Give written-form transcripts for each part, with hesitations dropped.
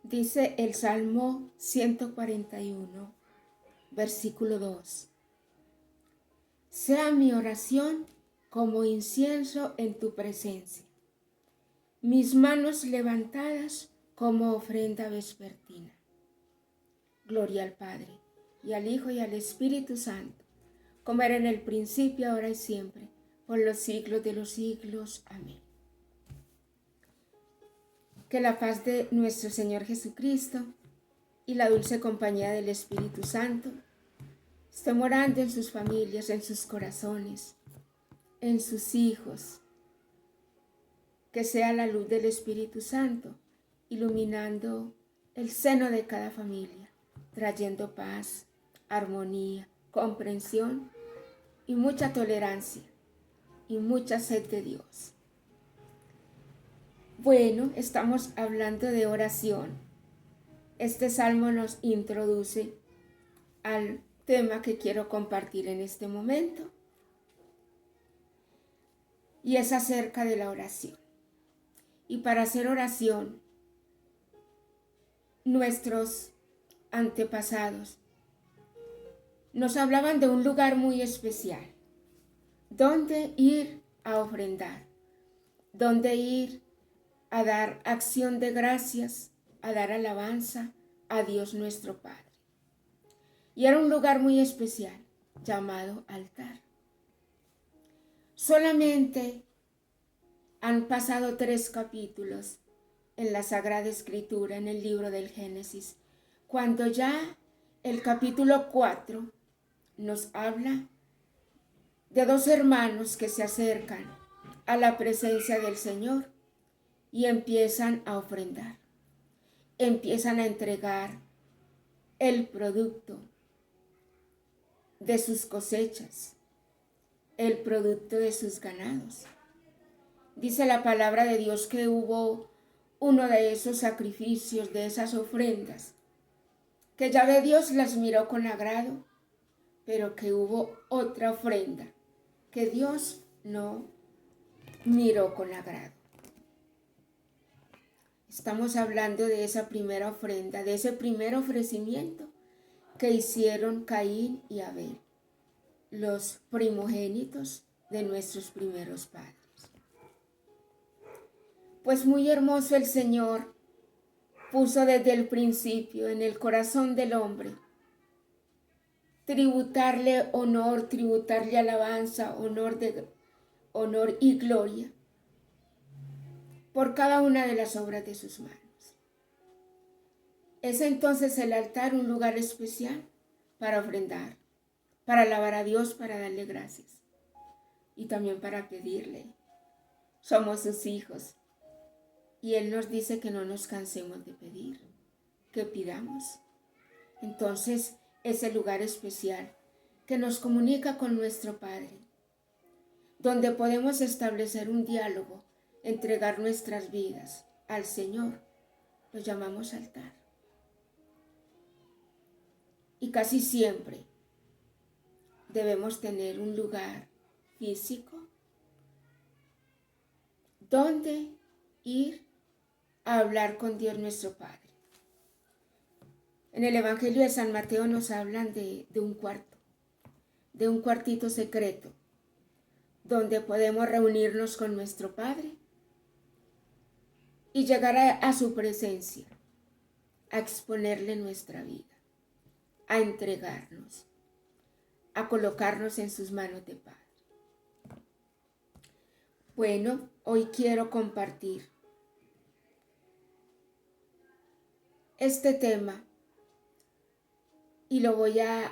Dice el Salmo 141, versículo 2. Sea mi oración como incienso en tu presencia, mis manos levantadas como ofrenda vespertina. Gloria al Padre, y al Hijo, y al Espíritu Santo, como era en el principio, ahora y siempre, por los siglos de los siglos. Amén. Que la paz de nuestro Señor Jesucristo y la dulce compañía del Espíritu Santo esté morando en sus familias, en sus corazones, en sus hijos. Que sea la luz del Espíritu Santo iluminando el seno de cada familia, trayendo paz, armonía, comprensión y mucha tolerancia y mucha sed de Dios. Bueno, estamos hablando de oración. Este salmo nos introduce al tema que quiero compartir en este momento y es acerca de la oración. Y para hacer oración, nuestros antepasados nos hablaban de un lugar muy especial, donde ir a ofrendar, donde ir a dar acción de gracias, a dar alabanza a Dios nuestro Padre. Y era un lugar muy especial, llamado altar. Solamente han pasado 3 capítulos en la Sagrada Escritura, en el libro del Génesis, cuando ya el capítulo 4 nos habla de 2 hermanos que se acercan a la presencia del Señor y empiezan a ofrendar, empiezan a entregar el producto de sus cosechas, el producto de sus ganados. Dice la palabra de Dios que hubo uno de esos sacrificios, de esas ofrendas, que Yahvé Dios las miró con agrado, pero que hubo otra ofrenda que Dios no miró con agrado. Estamos hablando de esa primera ofrenda, de ese primer ofrecimiento que hicieron Caín y Abel, los primogénitos de nuestros primeros padres. Pues muy hermoso el Señor puso desde el principio en el corazón del hombre tributarle honor, tributarle alabanza, honor y gloria por cada una de las obras de sus manos. Es entonces el altar un lugar especial para ofrendar, para alabar a Dios, para darle gracias y también para pedirle. Somos sus hijos y Él nos dice que no nos cansemos de pedir, que pidamos. Entonces es el lugar especial que nos comunica con nuestro Padre, donde podemos establecer un diálogo, entregar nuestras vidas al Señor. Lo llamamos altar. Y casi siempre debemos tener un lugar físico donde ir a hablar con Dios nuestro Padre. En el Evangelio de San Mateo nos hablan de un cuarto, de un cuartito secreto, donde podemos reunirnos con nuestro Padre y llegar a su presencia, a exponerle nuestra vida, a entregarnos, a colocarnos en sus manos de Padre. Bueno, hoy quiero compartir este tema y lo voy a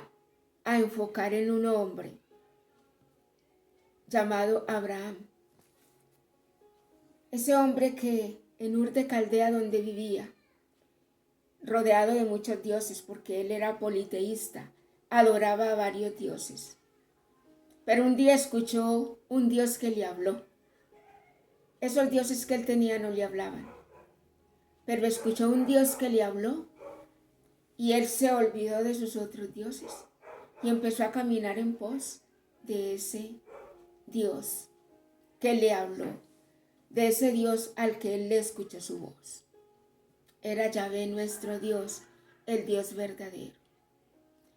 enfocar en un hombre llamado Abraham. Ese hombre que en Ur de Caldea, donde vivía, rodeado de muchos dioses, porque él era politeísta, adoraba a varios dioses. Pero un día escuchó un Dios que le habló. Esos dioses que él tenía no le hablaban, pero escuchó un Dios que le habló y él se olvidó de sus otros dioses y empezó a caminar en pos de ese Dios que le habló, de ese Dios al que él le escuchó su voz. era Yahvé nuestro Dios, el Dios verdadero.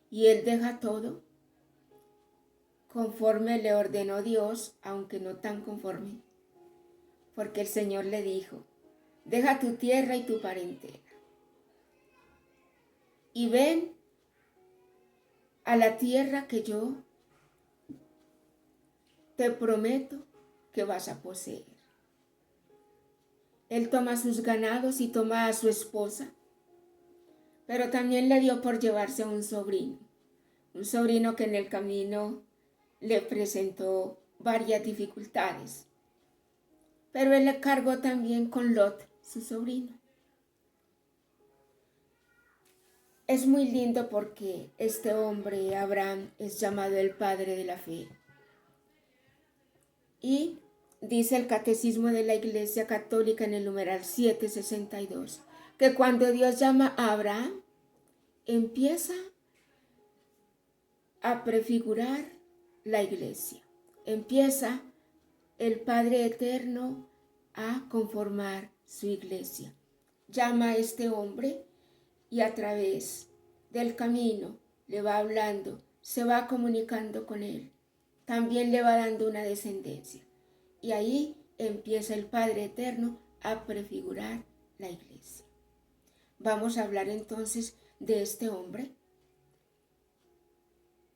Y él deja todo conforme le ordenó Dios, aunque no tan conforme, porque el Señor le dijo, deja tu tierra y tu parentela, y ven a la tierra que yo te prometo que vas a poseer. Él toma sus ganados y toma a su esposa, pero también le dio por llevarse a un sobrino que en el camino le presentó varias dificultades. Pero él le cargó también con Lot, su sobrino. Es muy lindo porque este hombre, Abraham, es llamado el padre de la fe. Y dice el Catecismo de la Iglesia Católica en el numeral 762, que cuando Dios llama a Abraham, empieza a prefigurar la Iglesia. Empieza el Padre Eterno a conformar su Iglesia. Llama a este hombre y a través del camino le va hablando, se va comunicando con él. También le va dando una descendencia. Y ahí empieza el Padre Eterno a prefigurar la Iglesia. Vamos a hablar entonces de este hombre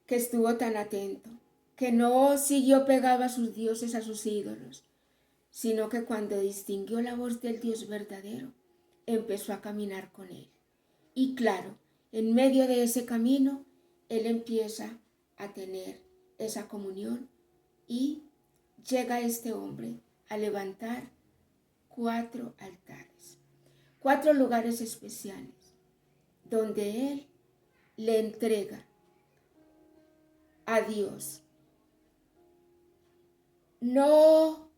que estuvo tan atento, que no siguió pegado a sus dioses, a sus ídolos, sino que cuando distinguió la voz del Dios verdadero, empezó a caminar con él. Y claro, en medio de ese camino, él empieza a tener esa comunión y llega este hombre a levantar 4 altares, 4 lugares especiales, donde él le entrega a Dios no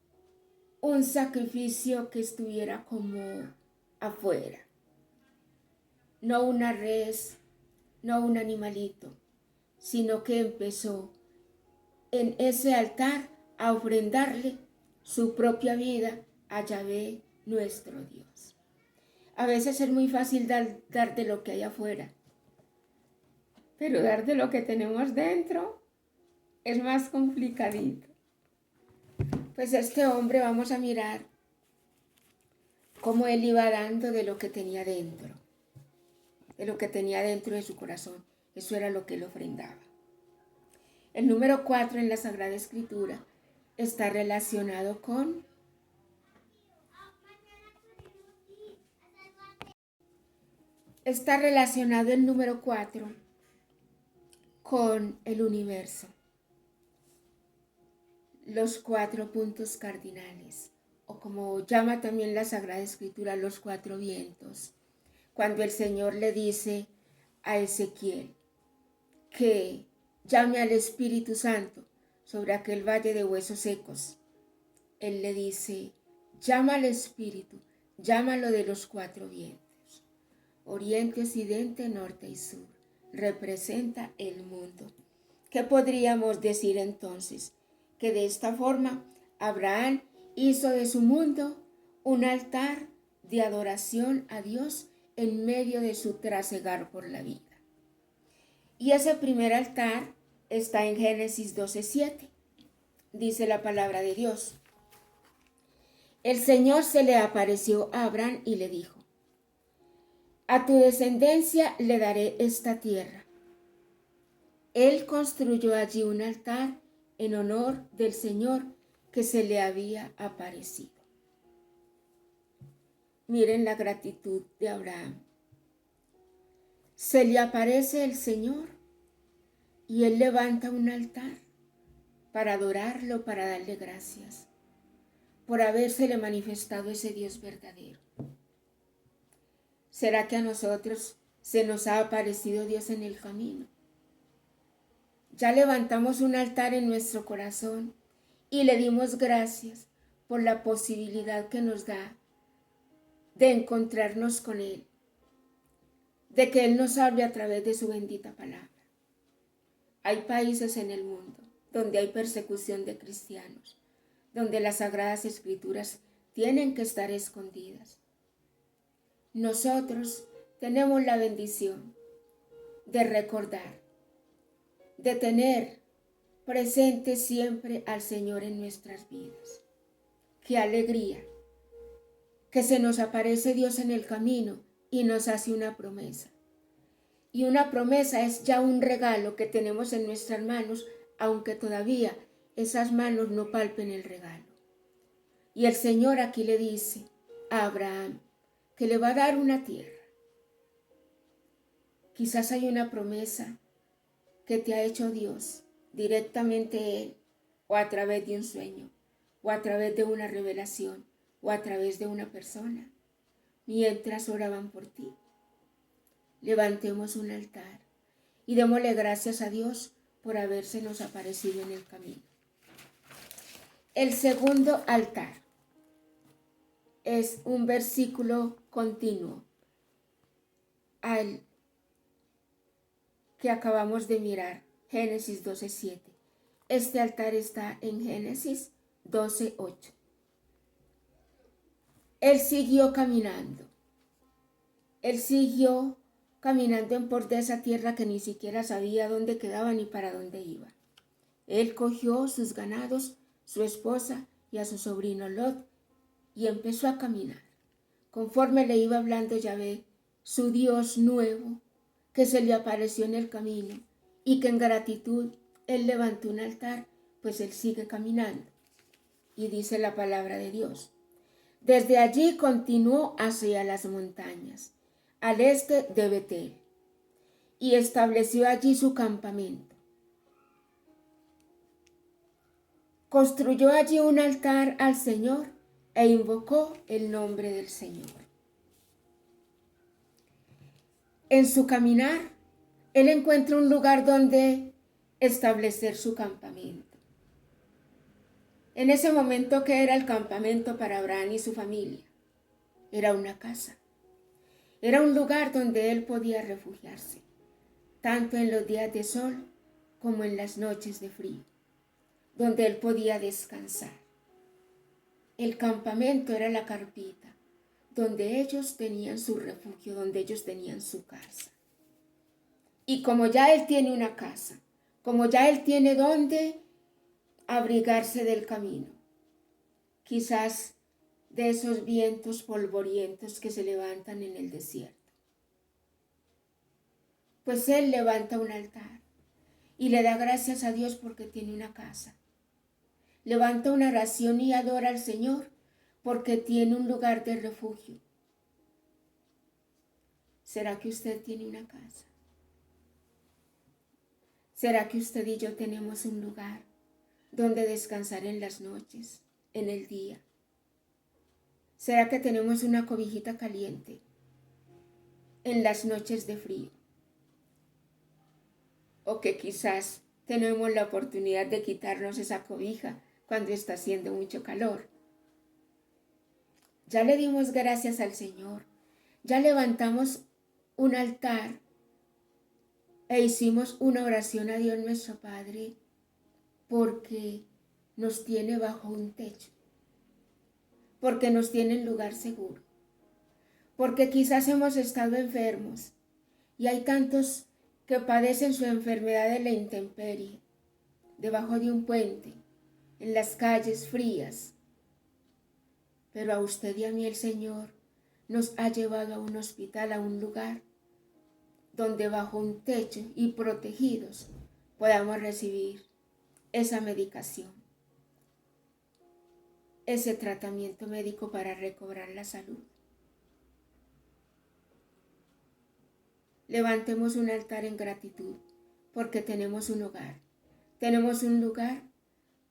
un sacrificio que estuviera como afuera, no una res, no un animalito, sino que empezó en ese altar a ofrendarle su propia vida a Yahvé nuestro Dios. A veces es muy fácil dar de lo que hay afuera, pero dar de lo que tenemos dentro es más complicadito. Pues este hombre, vamos a mirar cómo él iba dando de lo que tenía dentro, de lo que tenía dentro de su corazón. Eso era lo que él ofrendaba. El número 4 en la Sagrada Escritura está relacionado con el número 4 con el universo. Los 4 puntos cardinales, o como llama también la Sagrada Escritura, los 4 vientos. Cuando el Señor le dice a Ezequiel que llame al Espíritu Santo sobre aquel valle de huesos secos, él le dice, llama al Espíritu, llámalo de los 4 vientos. Oriente, occidente, norte y sur. Representa el mundo. ¿Qué podríamos decir entonces? Que de esta forma Abraham hizo de su mundo un altar de adoración a Dios en medio de su trasegar por la vida. Y ese primer altar está en Génesis 12:7. Dice la palabra de Dios. El Señor se le apareció a Abraham y le dijo, a tu descendencia le daré esta tierra. Él construyó allí un altar en honor del Señor que se le había aparecido. Miren la gratitud de Abraham. Se le aparece el Señor y él levanta un altar para adorarlo, para darle gracias por habérsele manifestado ese Dios verdadero. ¿Será que a nosotros se nos ha aparecido Dios en el camino? Ya levantamos un altar en nuestro corazón y le dimos gracias por la posibilidad que nos da de encontrarnos con Él, de que Él nos hable a través de su bendita palabra. Hay países en el mundo donde hay persecución de cristianos, donde las Sagradas Escrituras tienen que estar escondidas. nosotros tenemos la bendición de recordar, de tener presente siempre al Señor en nuestras vidas. ¡Qué alegría! Que se nos aparece Dios en el camino y nos hace una promesa. Y una promesa es ya un regalo que tenemos en nuestras manos, aunque todavía esas manos no palpen el regalo. Y el Señor aquí le dice a Abraham que le va a dar una tierra. Quizás hay una promesa que te ha hecho Dios, directamente Él, o a través de un sueño, o a través de una revelación, o a través de una persona, mientras oraban por ti. Levantemos un altar y démosle gracias a Dios por habérsenos aparecido en el camino. El segundo altar es un versículo continuo al que acabamos de mirar, Génesis 12:7. Este altar está en Génesis 12:8. Él siguió caminando. Él siguió caminando en pos de esa tierra que ni siquiera sabía dónde quedaba ni para dónde iba. Él cogió sus ganados, su esposa y a su sobrino Lot y empezó a caminar. Conforme le iba hablando Yahvé, su Dios nuevo, que se le apareció en el camino y que en gratitud él levantó un altar, pues él sigue caminando. Y dice la palabra de Dios. Desde allí continuó hacia las montañas, al este de Betel, y estableció allí su campamento. Construyó allí un altar al Señor e invocó el nombre del Señor. En su caminar, él encuentra un lugar donde establecer su campamento. En ese momento, ¿qué era el campamento para Abraham y su familia? Era una casa. Era un lugar donde él podía refugiarse, tanto en los días de sol como en las noches de frío, donde él podía descansar. El campamento era la carpita, donde ellos tenían su refugio, donde ellos tenían su casa. Y como ya él tiene una casa, como ya él tiene donde abrigarse del camino, quizás de esos vientos polvorientos que se levantan en el desierto, pues él levanta un altar y le da gracias a Dios porque tiene una casa. Levanta una oración y adora al Señor porque tiene un lugar de refugio. ¿Será que usted tiene una casa? ¿Será que usted y yo tenemos un lugar donde descansar en las noches, en el día? ¿Será que tenemos una cobijita caliente en las noches de frío? O que quizás tenemos la oportunidad de quitarnos esa cobija cuando está haciendo mucho calor. Ya le dimos gracias al Señor, ya levantamos un altar e hicimos una oración a Dios nuestro Padre porque nos tiene bajo un techo, porque nos tiene en lugar seguro, porque quizás hemos estado enfermos y hay tantos que padecen su enfermedad de la intemperie, debajo de un puente, en las calles frías. Pero a usted y a mí el Señor nos ha llevado a un hospital, a un lugar donde bajo un techo y protegidos podamos recibir esa medicación, ese tratamiento médico para recobrar la salud. Levantemos un altar en gratitud porque tenemos un hogar, tenemos un lugar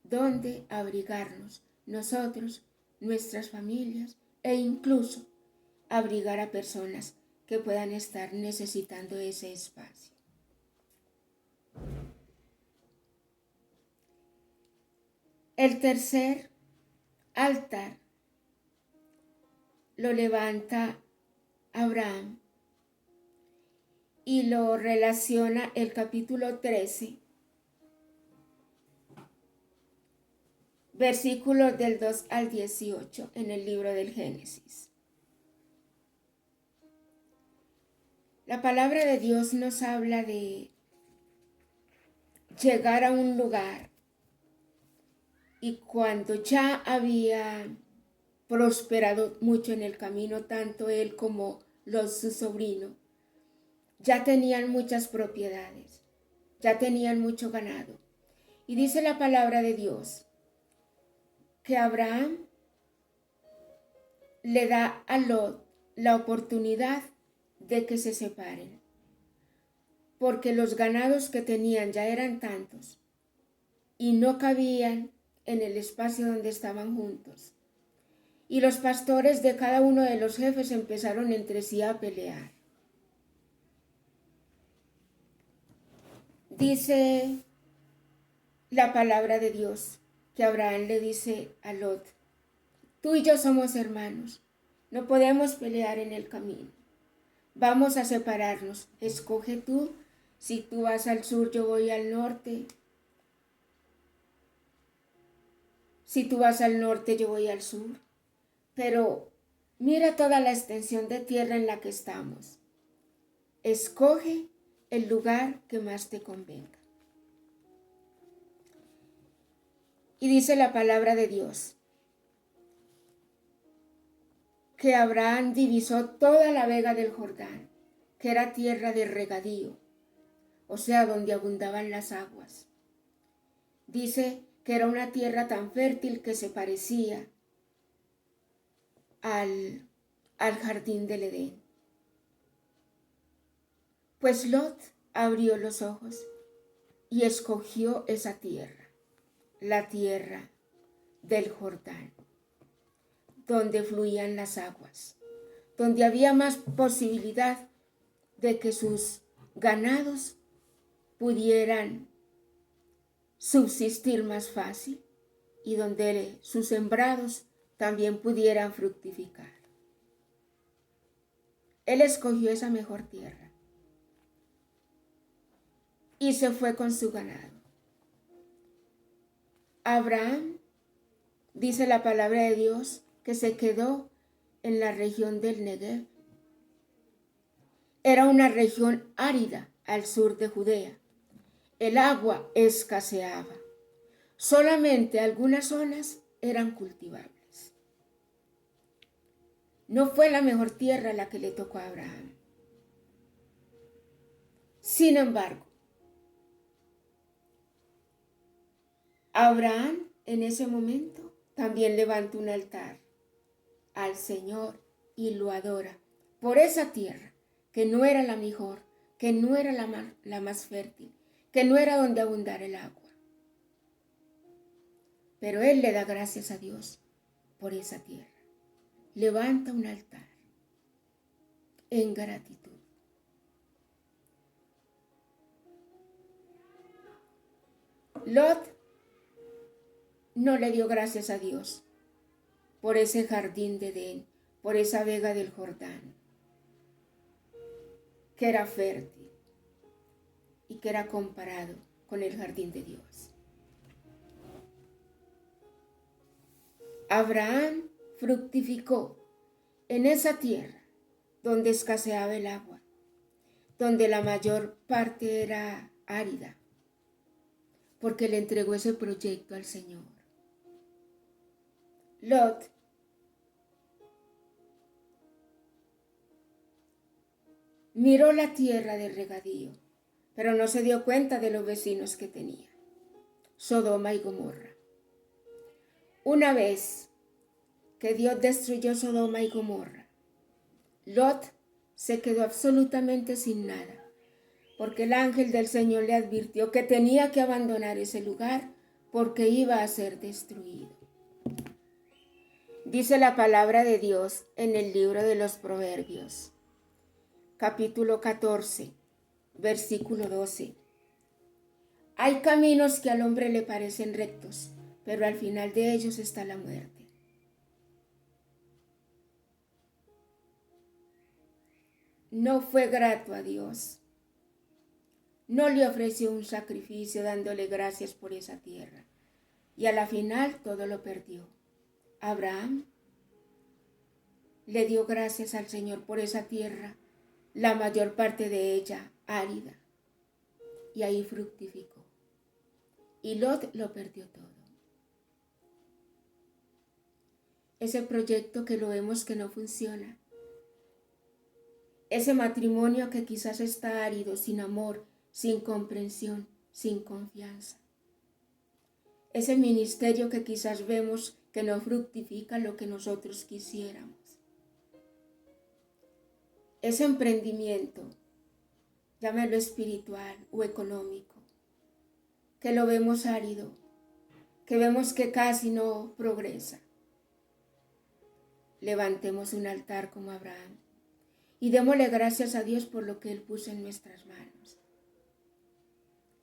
donde abrigarnos nosotros, nuestras familias e incluso abrigar a personas que puedan estar necesitando ese espacio. El tercer altar lo levanta Abraham y lo relaciona el capítulo 13, versículos del 2 al 18 en el libro del Génesis. La palabra de Dios nos habla de llegar a un lugar y cuando ya había prosperado mucho en el camino, tanto él como su sobrino, ya tenían muchas propiedades, ya tenían mucho ganado. Y dice la palabra de Dios que Abraham le da a Lot la oportunidad de que se separen, porque los ganados que tenían ya eran tantos y no cabían en el espacio donde estaban juntos. Y los pastores de cada uno de los jefes empezaron entre sí a pelear. Dice la palabra de Dios que Abraham le dice a Lot: tú y yo somos hermanos, no podemos pelear en el camino. Vamos a separarnos. Escoge tú. Si tú vas al sur, yo voy al norte. Si tú vas al norte, yo voy al sur. Pero mira toda la extensión de tierra en la que estamos. Escoge el lugar que más te convenga. Y dice la palabra de Dios que Abraham divisó toda la vega del Jordán, que era tierra de regadío, o sea, donde abundaban las aguas. Dice que era una tierra tan fértil que se parecía al jardín del Edén. Pues Lot abrió los ojos y escogió esa tierra, la tierra del Jordán, donde fluían las aguas, donde había más posibilidad de que sus ganados pudieran subsistir más fácil y donde sus sembrados también pudieran fructificar. Él escogió esa mejor tierra y se fue con su ganado. Abraham, dice la palabra de Dios, que se quedó en la región del Negev. Era una región árida al sur de Judea. El agua escaseaba. Solamente algunas zonas eran cultivables. No fue la mejor tierra la que le tocó a Abraham. Sin embargo, Abraham en ese momento también levanta un altar al Señor y lo adora por esa tierra que no era la mejor, que no era la más fértil, que no era donde abundara el agua. Pero él le da gracias a Dios por esa tierra. Levanta un altar en gratitud. Lot no le dio gracias a Dios por ese jardín de Edén, por esa vega del Jordán, que era fértil y que era comparado con el jardín de Dios. Abraham fructificó en esa tierra donde escaseaba el agua, donde la mayor parte era árida, porque le entregó ese proyecto al Señor. Lot miró la tierra de regadío, pero no se dio cuenta de los vecinos que tenía, Sodoma y Gomorra. Una vez que Dios destruyó Sodoma y Gomorra, Lot se quedó absolutamente sin nada, porque el ángel del Señor le advirtió que tenía que abandonar ese lugar porque iba a ser destruido. Dice la palabra de Dios en el libro de los Proverbios, capítulo 14, versículo 12. Hay caminos que al hombre le parecen rectos, pero al final de ellos está la muerte. No fue grato a Dios. No le ofreció un sacrificio dándole gracias por esa tierra. Y a la final todo lo perdió. Abraham le dio gracias al Señor por esa tierra la mayor parte de ella árida, y ahí fructificó. Y Lot lo perdió todo. Ese proyecto que lo vemos que no funciona, ese matrimonio que quizás está árido, sin amor, sin comprensión, sin confianza, ese ministerio que quizás vemos que no fructifica lo que nosotros quisiéramos, ese emprendimiento, llámalo espiritual o económico, que lo vemos árido, que vemos que casi no progresa. Levantemos un altar como Abraham y démosle gracias a Dios por lo que Él puso en nuestras manos.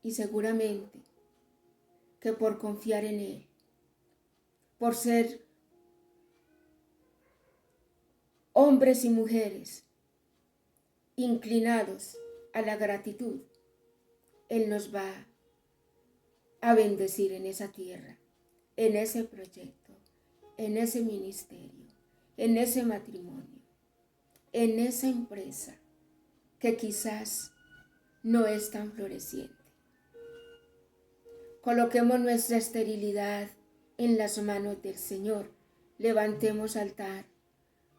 Y seguramente que por confiar en Él, por ser hombres y mujeres inclinados a la gratitud, Él nos va a bendecir en esa tierra, en ese proyecto, en ese ministerio, en ese matrimonio, en esa empresa que quizás no es tan floreciente. Coloquemos nuestra esterilidad en las manos del Señor. Levantemos altar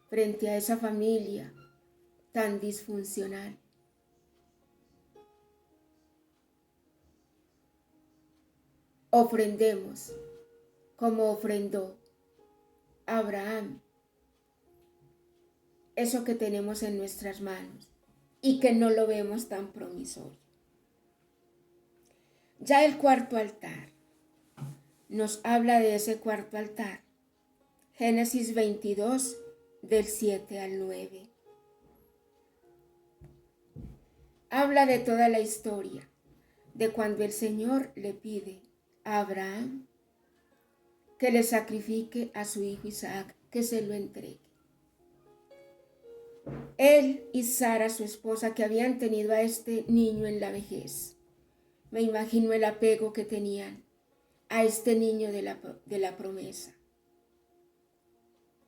frente a esa familia tan disfuncional. Ofrendemos como ofrendó Abraham eso que tenemos en nuestras manos y que no lo vemos tan promisorio. Ya el cuarto altar nos habla de ese cuarto altar. Génesis 22, del 7 al 9. Habla de toda la historia, de cuando el Señor le pide a Abraham que le sacrifique a su hijo Isaac, que se lo entregue. Él y Sara, su esposa, que habían tenido a este niño en la vejez. Me imagino el apego que tenían a este niño de la promesa.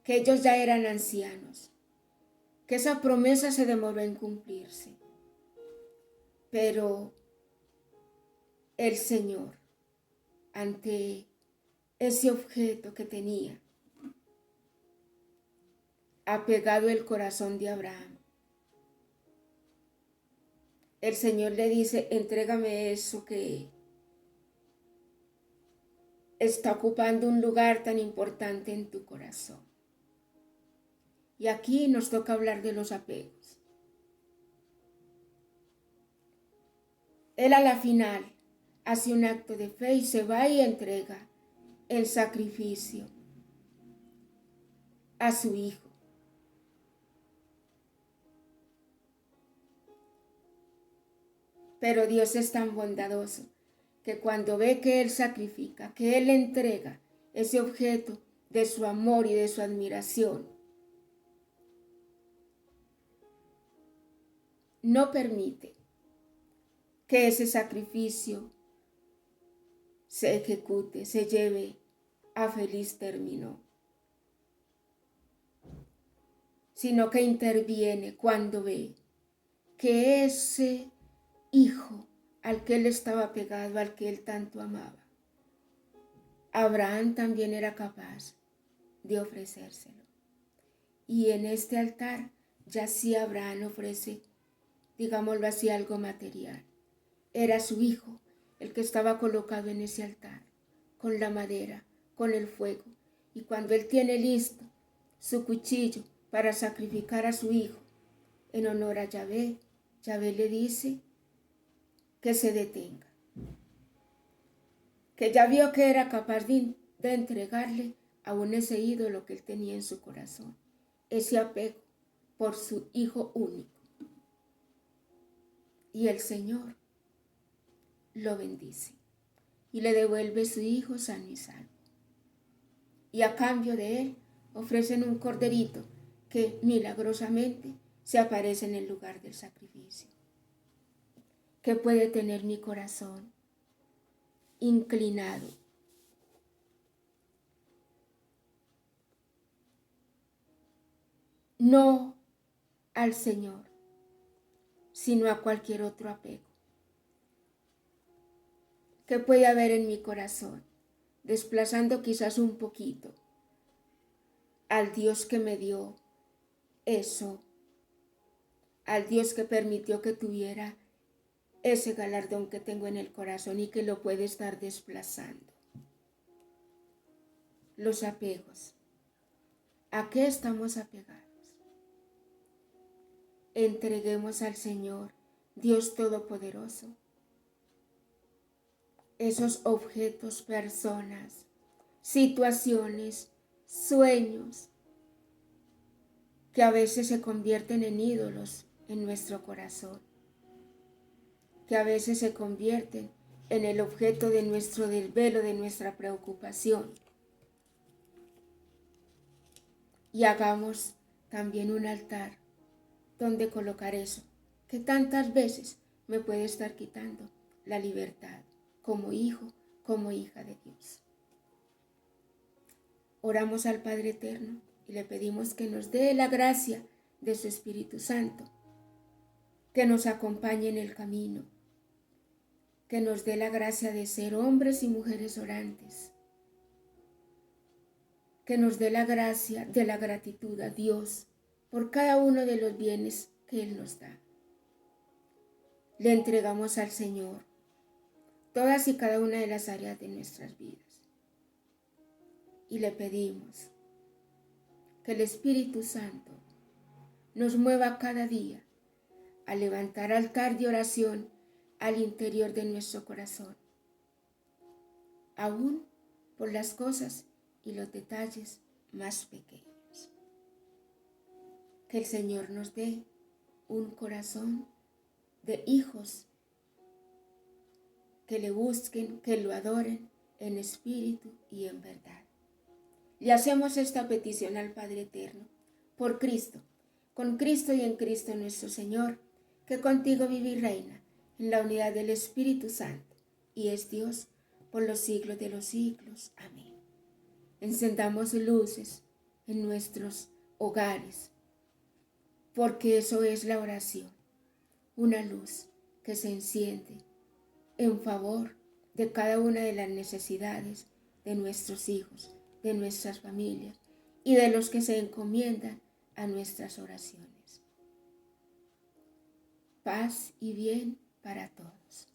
Que ellos ya eran ancianos. Que esa promesa se demoró en cumplirse. Pero el Señor, ante ese objeto que tenía, ha pegado el corazón de Abraham. El Señor le dice, entrégame eso que está ocupando un lugar tan importante en tu corazón. Y aquí nos toca hablar de los apegos. Él a la final hace un acto de fe y se va y entrega el sacrificio a su hijo. Pero Dios es tan bondadoso que cuando ve que Él sacrifica, que Él entrega ese objeto de su amor y de su admiración, no permite que ese sacrificio se ejecute, se lleve a feliz término, sino que interviene cuando ve que ese hijo al que él estaba pegado, al que él tanto amaba, Abraham también era capaz de ofrecérselo. Y en este altar ya sí Abraham ofrece, digámoslo así, algo material. Era su hijo el que estaba colocado en ese altar, con la madera, con el fuego. Y cuando él tiene listo su cuchillo para sacrificar a su hijo en honor a Yahvé, Yahvé le dice que se detenga, que ya vio que era capaz de entregarle aún ese ídolo que él tenía en su corazón, ese apego por su hijo único. Y el Señor lo bendice y le devuelve su hijo sano y salvo. Y a cambio de él ofrecen un corderito que milagrosamente se aparece en el lugar del sacrificio. ¿Qué puede tener mi corazón inclinado? No al Señor, sino a cualquier otro apego que puede haber en mi corazón, desplazando quizás un poquito al Dios que me dio eso, al Dios que permitió que tuviera ese galardón que tengo en el corazón y que lo puede estar desplazando. Los apegos. ¿A qué estamos apegados? Entreguemos al Señor, Dios Todopoderoso, esos objetos, personas, situaciones, sueños, que a veces se convierten en ídolos en nuestro corazón, que a veces se convierten en el objeto de nuestro desvelo, de nuestra preocupación. Y hagamos también un altar donde colocar eso, que tantas veces me puede estar quitando la libertad como hijo, como hija de Dios. Oramos al Padre Eterno y le pedimos que nos dé la gracia de su Espíritu Santo, que nos acompañe en el camino, que nos dé la gracia de ser hombres y mujeres orantes, que nos dé la gracia de la gratitud a Dios por cada uno de los bienes que Él nos da. Le entregamos al Señor todas y cada una de las áreas de nuestras vidas y le pedimos que el Espíritu Santo nos mueva cada día a levantar altar de oración al interior de nuestro corazón, aún por las cosas y los detalles más pequeños. Que el Señor nos dé un corazón de hijos que le busquen, que lo adoren en espíritu y en verdad. Le hacemos esta petición al Padre Eterno, por Cristo, con Cristo y en Cristo nuestro Señor, que contigo vive y reina en la unidad del Espíritu Santo, y es Dios por los siglos de los siglos. Amén. Encendamos luces en nuestros hogares, porque eso es la oración, una luz que se enciende en favor de cada una de las necesidades de nuestros hijos, de nuestras familias y de los que se encomiendan a nuestras oraciones. Paz y bien para todos.